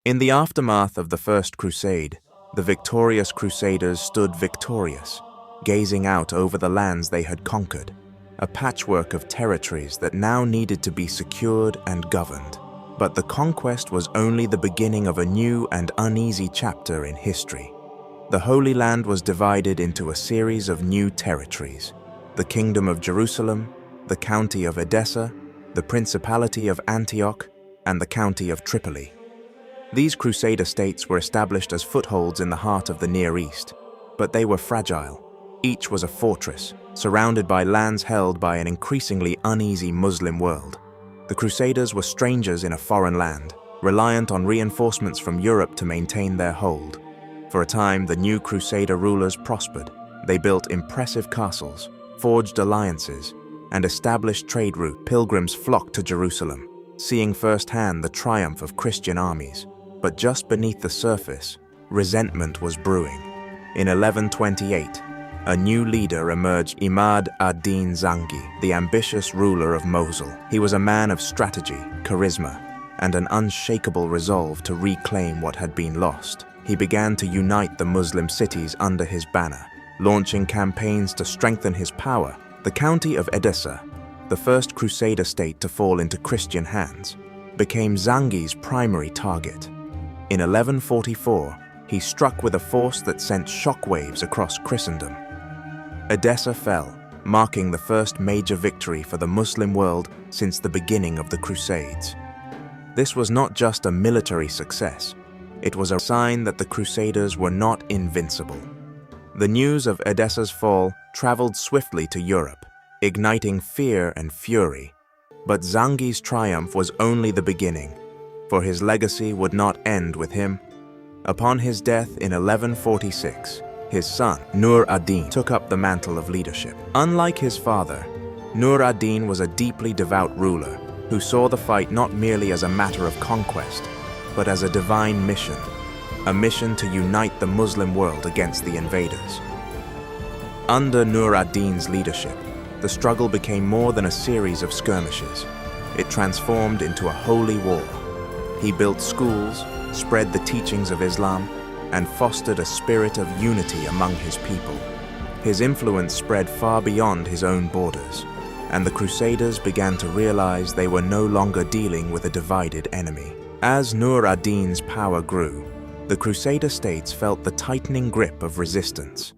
In the aftermath of the First Crusade, the victorious Crusaders stood victorious, gazing out over the lands they had conquered, a patchwork of territories that now needed to be secured and governed. But the conquest was only the beginning of a new and uneasy chapter in history. The Holy Land was divided into a series of new territories: the Kingdom of Jerusalem, the County of Edessa, the Principality of Antioch, and the County of Tripoli. These Crusader states were established as footholds in the heart of the Near East, but they were fragile. Each was a fortress, surrounded by lands held by an increasingly uneasy Muslim world. The Crusaders were strangers in a foreign land, reliant on reinforcements from Europe to maintain their hold. For a time, the new Crusader rulers prospered. They built impressive castles, forged alliances, and established trade routes. Pilgrims flocked to Jerusalem, seeing firsthand the triumph of Christian armies. But just beneath the surface, resentment was brewing. In 1128, a new leader emerged, Imad ad-Din Zangi, the ambitious ruler of Mosul. He was a man of strategy, charisma, and an unshakable resolve to reclaim what had been lost. He began to unite the Muslim cities under his banner, launching campaigns to strengthen his power. The County of Edessa, the first Crusader state to fall into Christian hands, became Zangi's primary target. In 1144, he struck with a force that sent shockwaves across Christendom. Edessa fell, marking the first major victory for the Muslim world since the beginning of the Crusades. This was not just a military success, it was a sign that the Crusaders were not invincible. The news of Edessa's fall traveled swiftly to Europe, igniting fear and fury. But Zangi's triumph was only the beginning, for his legacy would not end with him. Upon his death in 1146, his son, Nur ad-Din, took up the mantle of leadership. Unlike his father, Nur ad-Din was a deeply devout ruler who saw the fight not merely as a matter of conquest, but as a divine mission, a mission to unite the Muslim world against the invaders. Under Nur ad-Din's leadership, the struggle became more than a series of skirmishes. It transformed into a holy war. He built schools, spread the teachings of Islam, and fostered a spirit of unity among his people. His influence spread far beyond his own borders, and the Crusaders began to realize they were no longer dealing with a divided enemy. As Nur ad-Din's power grew, the Crusader states felt the tightening grip of resistance.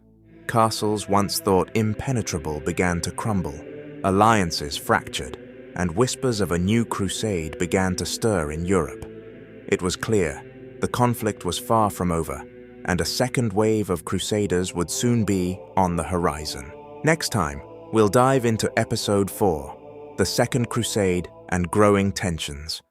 Castles once thought impenetrable began to crumble, alliances fractured, and whispers of a new crusade began to stir in Europe. It was clear the conflict was far from over, and a second wave of Crusaders would soon be on the horizon. Next time, we'll dive into Episode 4, the Second Crusade and Growing Tensions.